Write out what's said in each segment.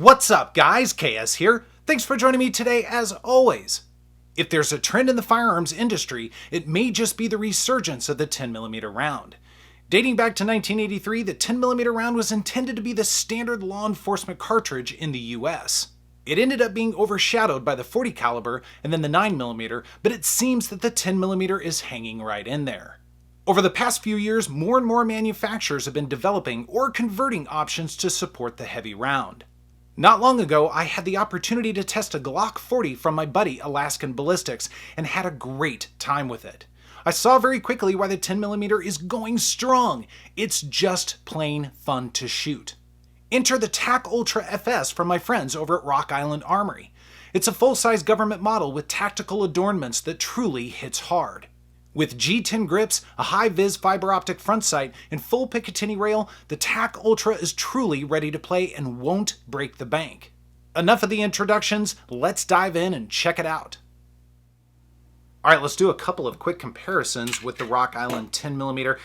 What's up guys, KS here. Thanks for joining me today as always. If there's a trend in the firearms industry, it may just be the resurgence of the 10mm round. Dating back to 1983, the 10mm round was intended to be the standard law enforcement cartridge in the US. It ended up being overshadowed by the 40 caliber and then the 9mm, but it seems that the 10mm is hanging right in there. Over the past few years, more and more manufacturers have been developing or converting options to support the heavy round. Not long ago, I had the opportunity to test a Glock 40 from my buddy Alaskan Ballistics and had a great time with it. I saw very quickly why the 10mm is going strong. It's just plain fun to shoot. Enter the TAC Ultra FS from my friends over at Rock Island Armory. It's a full-size government model with tactical adornments that truly hits hard. With G10 grips, a high-vis fiber optic front sight, and full Picatinny rail, the TAC Ultra is truly ready to play and won't break the bank. Enough of the introductions, let's dive in and check it out. Alright, let's do a couple of quick comparisons with the Rock Island 10mm.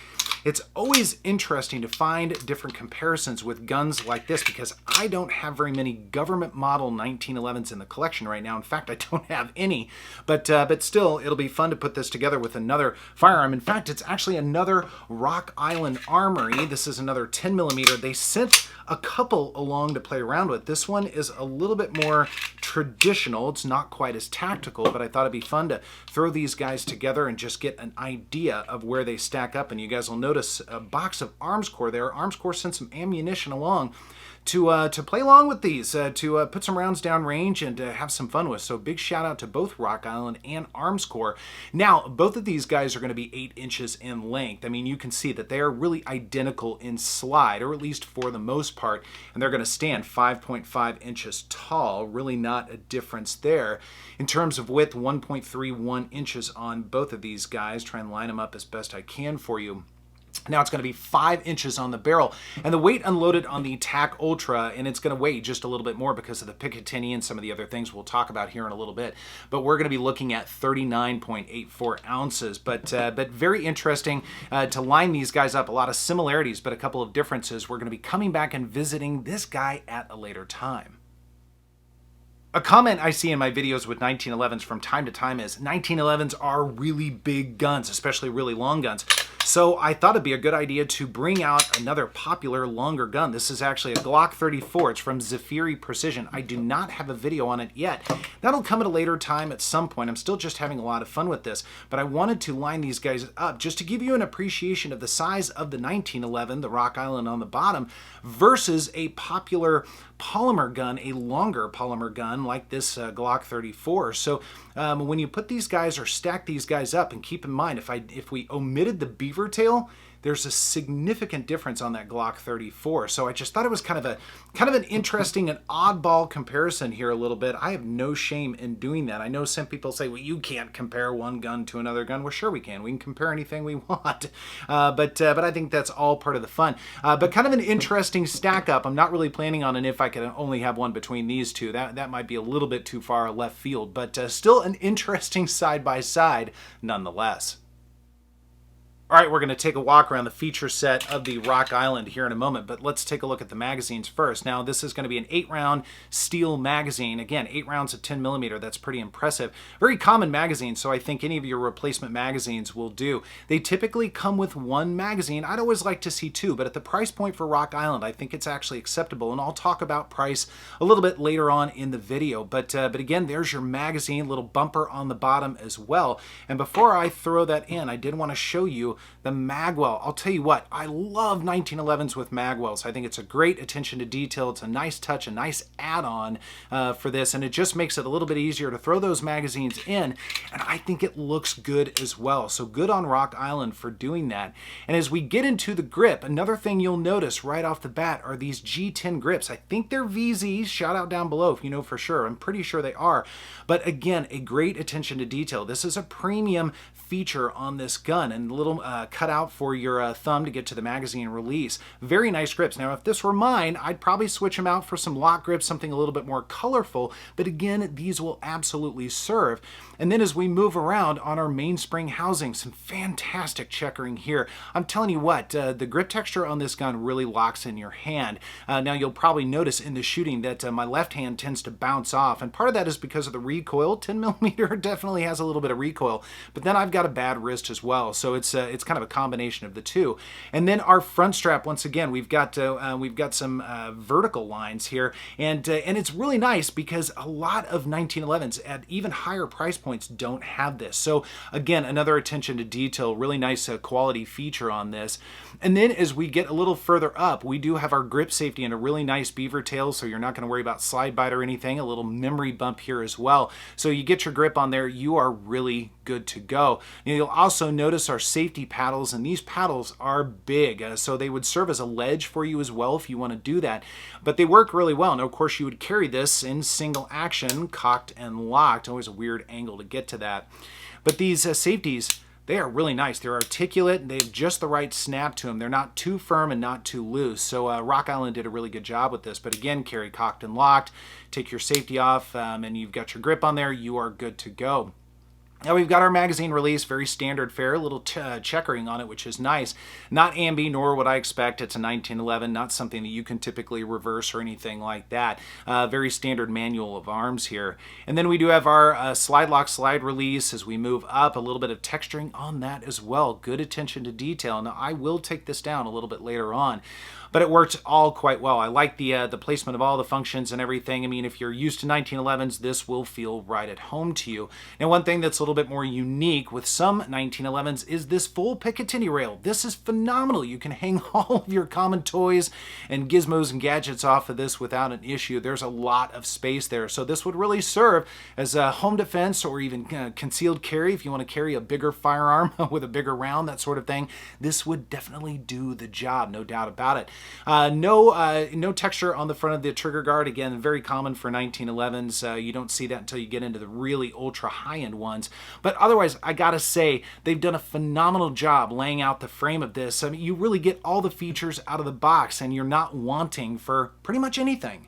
It's always interesting to find different comparisons with guns like this because I don't have very many government model 1911s in the collection right now. In fact, I don't have any, but still, it'll be fun to put this together with another firearm. In fact, it's actually another Rock Island Armory. This is another 10mm. They sent a couple along to play around with. This one is a little bit more traditional. It's not quite as tactical, but I thought it'd be fun to throw these guys together and just get an idea of where they stack up. And you guys will notice a box of Armscore there. Armscore sent some ammunition along to play along with these, to put some rounds down range and have some fun with. So big shout out to both Rock Island and Armscore. Now, both of these guys are going to be 8 inches in length. I mean, you can see that they are really identical in slide, or at least for the most part, and they're going to stand 5.5 inches tall. Really not a difference there. In terms of width, 1.31 inches on both of these guys. Try and line them up as best I can for you. Now it's going to be 5 inches on the barrel, and the weight unloaded on the TAC Ultra, and it's going to weigh just a little bit more because of the Picatinny and some of the other things we'll talk about here in a little bit. But we're going to be looking at 39.84 ounces. But very interesting to line these guys up. A lot of similarities, but a couple of differences. We're going to be coming back and visiting this guy at a later time. A comment I see in my videos with 1911s from time to time is 1911s are really big guns, especially really long guns. So I thought it'd be a good idea to bring out another popular longer gun. This is actually a Glock 34. It's from Zafiri Precision. I do not have a video on it yet. That'll come at a later time at some point. I'm still just having a lot of fun with this, but I wanted to line these guys up just to give you an appreciation of the size of the 1911, the Rock Island on the bottom, versus a popular polymer gun, a longer polymer gun like this Glock 34. So when you put these guys or stack these guys up, and keep in mind, if we omitted the beaver tail, there's a significant difference on that Glock 34. So I just thought it was kind of an interesting and oddball comparison here a little bit. I have no shame in doing that. I know some people say, well, you can't compare one gun to another gun. Well, sure we can. We can compare anything we want. But I think that's all part of the fun. But kind of an interesting stack up. I'm not really planning on an if I could only have one between these two. That might be a little bit too far left field, but still an interesting side by side nonetheless. All right, we're going to take a walk around the feature set of the Rock Island here in a moment, but let's take a look at the magazines first. Now, this is going to be an 8-round steel magazine. Again, 8 rounds of 10mm. That's pretty impressive. Very common magazine, so I think any of your replacement magazines will do. They typically come with 1 magazine. I'd always like to see 2, but at the price point for Rock Island, I think it's actually acceptable, and I'll talk about price a little bit later on in the video. But again, there's your magazine, little bumper on the bottom as well. And before I throw that in, I did want to show you the magwell. I'll tell you what, I love 1911s with magwells. I think it's a great attention to detail. It's a nice touch, a nice add-on for this, and it just makes it a little bit easier to throw those magazines in, and I think it looks good as well. So good on Rock Island for doing that. And as we get into the grip, another thing you'll notice right off the bat are these G10 grips. I think they're VZs. Shout out down below if you know for sure. I'm pretty sure they are. But again, a great attention to detail. This is a premium feature on this gun, and little cutout for your thumb to get to the magazine release. Very nice grips. Now, if this were mine, I'd probably switch them out for some lock grips, something a little bit more colorful, but again, these will absolutely serve. And then as we move around on our mainspring housing, some fantastic checkering here. I'm telling you what, the grip texture on this gun really locks in your hand. Now, you'll probably notice in the shooting that my left hand tends to bounce off, and part of that is because of the recoil. 10mm definitely has a little bit of recoil, but then I've got a bad wrist as well, so it's kind of a combination of the two. And then our front strap, once again, we've got some vertical lines here, and it's really nice because a lot of 1911s at even higher price points don't have this. So again, another attention to detail, really nice quality feature on this. And then as we get a little further up, we do have our grip safety and a really nice beaver tail, so you're not going to worry about slide bite or anything. A little memory bump here as well. So you get your grip on there, you are really good to go. Now, you'll also notice our safety paddles, and these paddles are big, so they would serve as a ledge for you as well if you want to do that. But they work really well. Now, of course, you would carry this in single action, cocked and locked. Always a weird angle to get to that. But these safeties, they are really nice. They're articulate, and they have just the right snap to them. They're not too firm and not too loose. So Rock Island did a really good job with this. But again, carry cocked and locked, take your safety off, and you've got your grip on there, you are good to go. Now we've got our magazine release, very standard fare, a little checkering on it, which is nice. Not ambi, nor would I expect. It's a 1911, not something that you can typically reverse or anything like that. Very standard manual of arms here. And then we do have our slide lock slide release as we move up, a little bit of texturing on that as well. Good attention to detail. Now I will take this down a little bit later on, but it worked all quite well. I like the placement of all the functions and everything. I mean, if you're used to 1911s, this will feel right at home to you. Now, one thing that's a little bit more unique with some 1911s is this full Picatinny rail. This is phenomenal. You can hang all of your common toys and gizmos and gadgets off of this without an issue. There's a lot of space there. So this would really serve as a home defense or even concealed carry if you want to carry a bigger firearm with a bigger round, that sort of thing. This would definitely do the job, no doubt about it. No texture on the front of the trigger guard. Again, very common for 1911s. You don't see that until you get into the really ultra high-end ones. But otherwise, I gotta say, they've done a phenomenal job laying out the frame of this. I mean, you really get all the features out of the box, and you're not wanting for pretty much anything.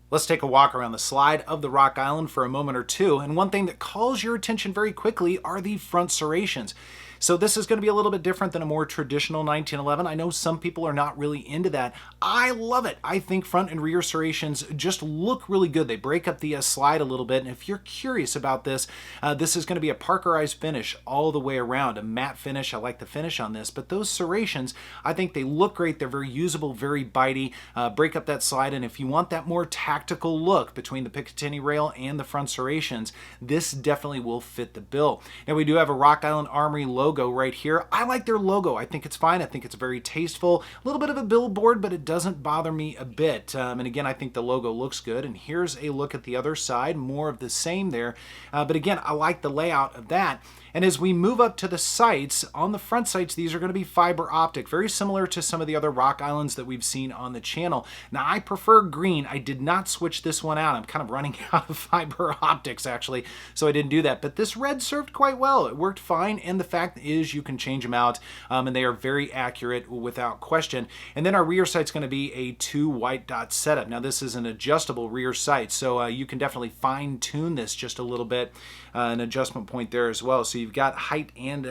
Let's take a walk around the slide of the Rock Island for a moment or two. And one thing that calls your attention very quickly are the front serrations. So this is going to be a little bit different than a more traditional 1911. I know some people are not really into that. I love it. I think front and rear serrations just look really good. They break up the slide a little bit. And if you're curious about this, this is going to be a Parkerized finish all the way around, a matte finish. I like the finish on this, but those serrations, I think they look great. They're very usable, very bitey, break up that slide. And if you want that more tactical look between the Picatinny rail and the front serrations, this definitely will fit the bill. Now we do have a Rock Island Armory logo right here. I like their logo. I think it's fine. I think it's very tasteful. A little bit of a billboard, but it doesn't bother me a bit. And again, I think the logo looks good. And here's a look at the other side. More of the same there. But again, I like the layout of that. And as we move up to the sights, on the front sights, these are going to be fiber optic, very similar to some of the other Rock Islands that we've seen on the channel. Now, I prefer green. I did not switch this one out. I'm kind of running out of fiber optics, actually, so I didn't do that. But this red served quite well. It worked fine, and the fact is you can change them out, and they are very accurate without question. And then our rear sight's going to be a 2 white dot setup. Now, this is an adjustable rear sight, so you can definitely fine-tune this just a little bit, an adjustment point there as well. So you've got height and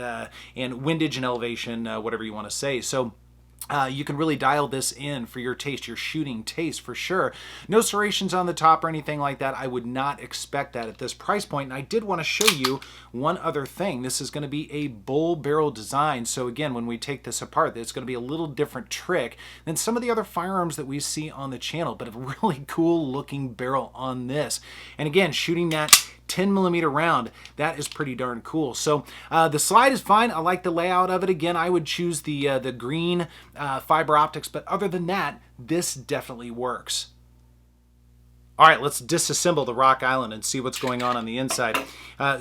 windage and elevation, whatever you want to say. So you can really dial this in for your taste, your shooting taste for sure. No serrations on the top or anything like that. I would not expect that at this price point. And I did want to show you one other thing. This is going to be a bull barrel design. So again, when we take this apart, it's going to be a little different trick than some of the other firearms that we see on the channel, but a really cool looking barrel on this. And again, shooting that 10mm round, that is pretty darn cool. So the slide is fine. I like the layout of it. Again, I would choose the green fiber optics, but other than that, this definitely works. All right, let's disassemble the Rock Island and see what's going on the inside.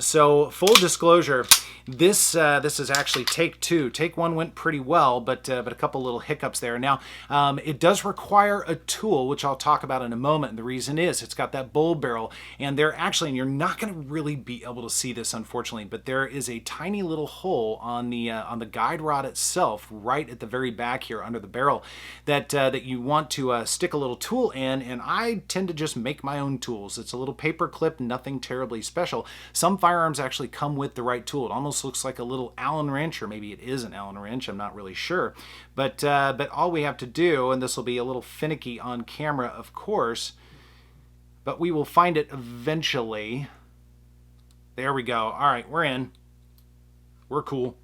So full disclosure, this is actually take two. Take one went pretty well, but a couple little hiccups there. Now, it does require a tool, which I'll talk about in a moment. And the reason is it's got that bull barrel, and there actually, and you're not going to really be able to see this, unfortunately, but there is a tiny little hole on the guide rod itself, right at the very back here under the barrel, that you want to stick a little tool in. And I tend to just make my own tools. It's a little paper clip, nothing terribly special. Some firearms actually come with the right tool. It almost looks like a little Allen wrench, or maybe it is an Allen wrench. I'm not really sure. But all we have to do, and this will be a little finicky on camera, of course, but we will find it eventually. There we go. All right, we're in. We're cool.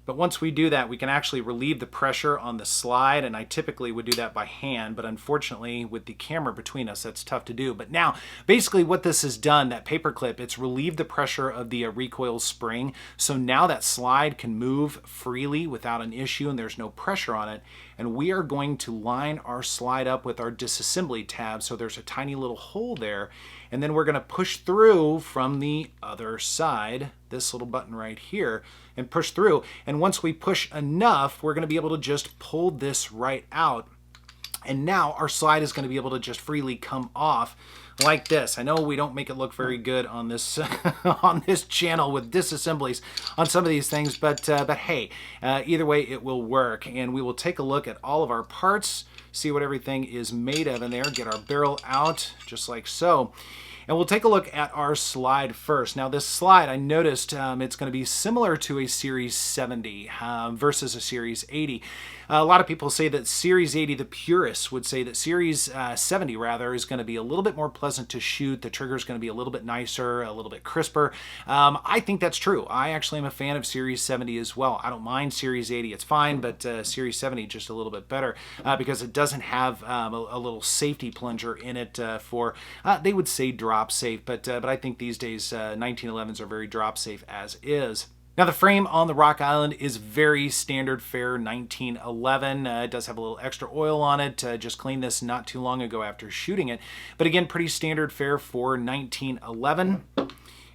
But once we do that, we can actually relieve the pressure on the slide, and I typically would do that by hand, but unfortunately with the camera between us, that's tough to do. But now, basically what this has done, that paper clip, it's relieved the pressure of the recoil spring, so now that slide can move freely without an issue, and there's no pressure on it. And we are going to line our slide up with our disassembly tab, so there's a tiny little hole there, and then we're going to push through from the other side, this little button right here, and push through. And once we push enough, we're going to be able to just pull this right out. And now our slide is going to be able to just freely come off like this. I know we don't make it look very good on this on this channel with disassemblies on some of these things, but hey, either way it will work. And we will take a look at all of our parts, see what everything is made of in there, get our barrel out just like so. And we'll take a look at our slide first. Now this slide, I noticed it's going to be similar to a Series 70 versus a Series 80. A lot of people say that Series 80, the purists would say that Series 70 rather, is going to be a little bit more pleasant to shoot. The trigger is going to be a little bit nicer, a little bit crisper. I think that's true. I actually am a fan of Series 70 as well. I don't mind Series 80, it's fine, but Series 70 just a little bit better because it doesn't have a little safety plunger in it for, they would say drop safe, but I think these days 1911s are very drop safe as is. Now the frame on the Rock Island is very standard fare 1911. It does have a little extra oil on it. Just cleaned this not too long ago after shooting it. But again, pretty standard fare for 1911.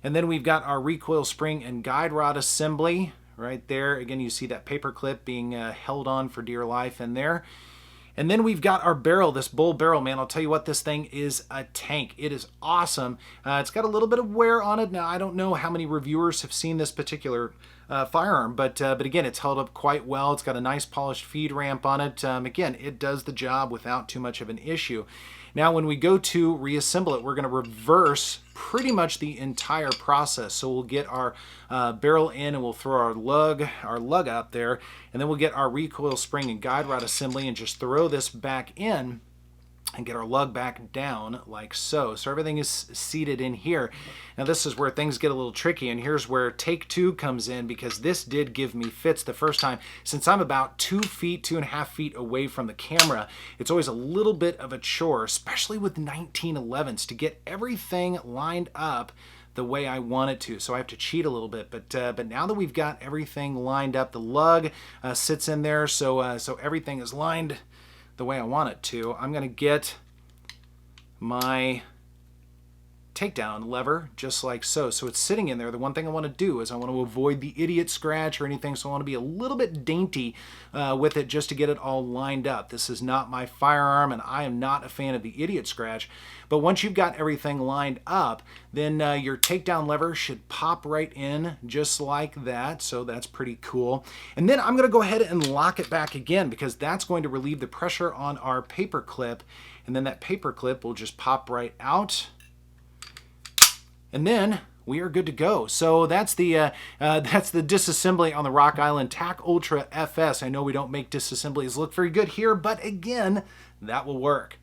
And then we've got our recoil spring and guide rod assembly right there. Again, you see that paper clip being held on for dear life in there. And then we've got our barrel, this bull barrel, man. I'll tell you what, this thing is a tank. It is awesome. It's got a little bit of wear on it. Now, I don't know how many reviewers have seen this particular firearm, but again, it's held up quite well. It's got a nice polished feed ramp on it. Again, it does the job without too much of an issue. Now, when we go to reassemble it, we're going to reverse pretty much the entire process. So we'll get our barrel in, and we'll throw our lug up there, and then we'll get our recoil spring and guide rod assembly and just throw this back in and get our lug back down like so. So everything is seated in here. Now this is where things get a little tricky, and here's where take two comes in, because this did give me fits the first time. Since I'm about 2 feet, 2.5 feet away from the camera, it's always a little bit of a chore, especially with 1911s, to get everything lined up the way I want it to. So I have to cheat a little bit, but now that we've got everything lined up, the lug sits in there, so everything is lined the way I want it to. I'm going to get my takedown lever just like so. So it's sitting in there. The one thing I want to do is I want to avoid the idiot scratch or anything, so I want to be a little bit dainty with it just to get it all lined up. This is not my firearm, and I am not a fan of the idiot scratch. But once you've got everything lined up, then your takedown lever should pop right in just like that. So that's pretty cool. And then I'm going to go ahead and lock it back again, because that's going to relieve the pressure on our paper clip. And then that paper clip will just pop right out. And then we are good to go. So that's the disassembly on the Rock Island TAC Ultra FS. I know we don't make disassemblies look very good here, but again, that will work.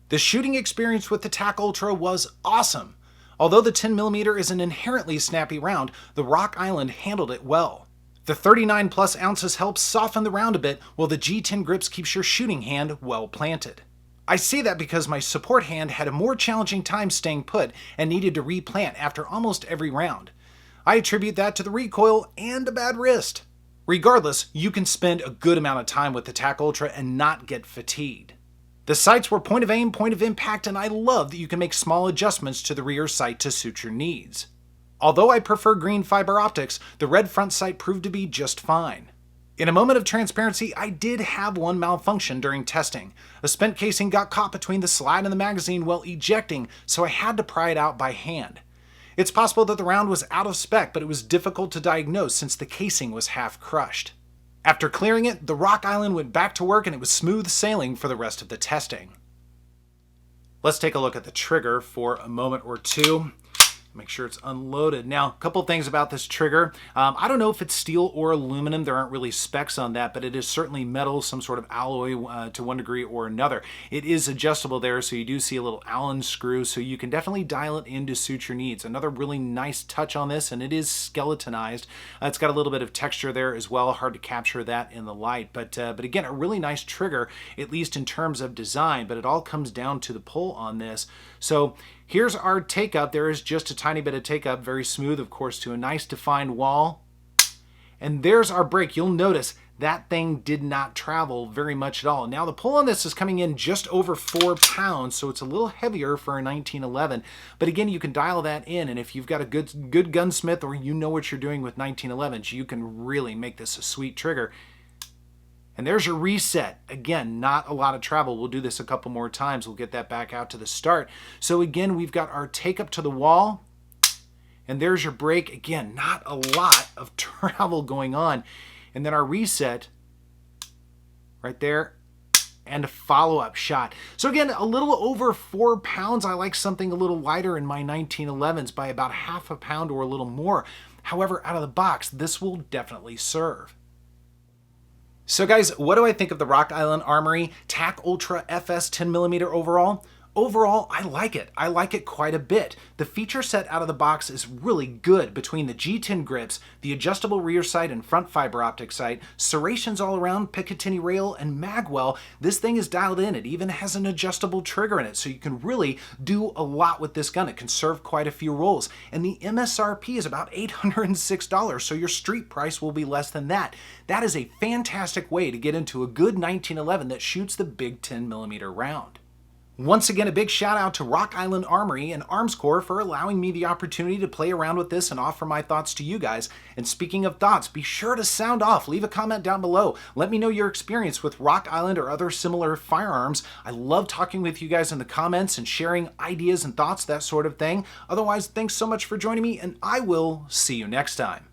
The shooting experience with the TAC Ultra was awesome. Although the 10mm is an inherently snappy round, the Rock Island handled it well. The 39 plus ounces helps soften the round a bit, while the G10 grips keeps your shooting hand well planted. I say that because my support hand had a more challenging time staying put and needed to replant after almost every round. I attribute that to the recoil and a bad wrist. Regardless, you can spend a good amount of time with the TAC Ultra and not get fatigued. The sights were point of aim, point of impact, and I love that you can make small adjustments to the rear sight to suit your needs. Although I prefer green fiber optics, the red front sight proved to be just fine. In a moment of transparency, I did have one malfunction during testing. A spent casing got caught between the slide and the magazine while ejecting, so I had to pry it out by hand. It's possible that the round was out of spec, but it was difficult to diagnose since the casing was half crushed. After clearing it, the Rock Island went back to work and it was smooth sailing for the rest of the testing. Let's take a look at the trigger for a moment or two. Make sure it's unloaded. Now, a couple things about this trigger. I don't know if it's steel or aluminum. There aren't really specs on that, but it is certainly metal, some sort of alloy to one degree or another. It is adjustable there, so you do see a little Allen screw, so you can definitely dial it in to suit your needs. Another really nice touch on this, and it is skeletonized. It's got a little bit of texture there as well. Hard to capture that in the light, but again, a really nice trigger, at least in terms of design, but it all comes down to the pull on this. So here's our take-up. There is just a tiny bit of take-up, very smooth, of course, to a nice defined wall. And there's our brake. You'll notice that thing did not travel very much at all. Now, the pull on this is coming in just over 4 pounds, so it's a little heavier for a 1911. But again, you can dial that in, and if you've got a good gunsmith or you know what you're doing with 1911s, you can really make this a sweet trigger. And there's your reset. Again, not a lot of travel. We'll do this a couple more times. We'll get that back out to the start. So again, we've got our take up to the wall. And there's your brake. Again, not a lot of travel going on. And then our reset right there. And a follow-up shot. So again, a little over 4 pounds. I like something a little lighter in my 1911s by about half a pound or a little more. However, out of the box, this will definitely serve. So guys, what do I think of the Rock Island Armory TAC Ultra FS 10mm overall? Overall, I like it. I like it quite a bit. The feature set out of the box is really good between the G10 grips, the adjustable rear sight and front fiber optic sight, serrations all around, Picatinny rail, and magwell. This thing is dialed in. It even has an adjustable trigger in it, so you can really do a lot with this gun. It can serve quite a few roles. And the MSRP is about $806, so your street price will be less than that. That is a fantastic way to get into a good 1911 that shoots the big 10mm round. Once again, a big shout out to Rock Island Armory and Arms Corps for allowing me the opportunity to play around with this and offer my thoughts to you guys. And speaking of thoughts, be sure to sound off. Leave a comment down below. Let me know your experience with Rock Island or other similar firearms. I love talking with you guys in the comments and sharing ideas and thoughts, that sort of thing. Otherwise, thanks so much for joining me, and I will see you next time.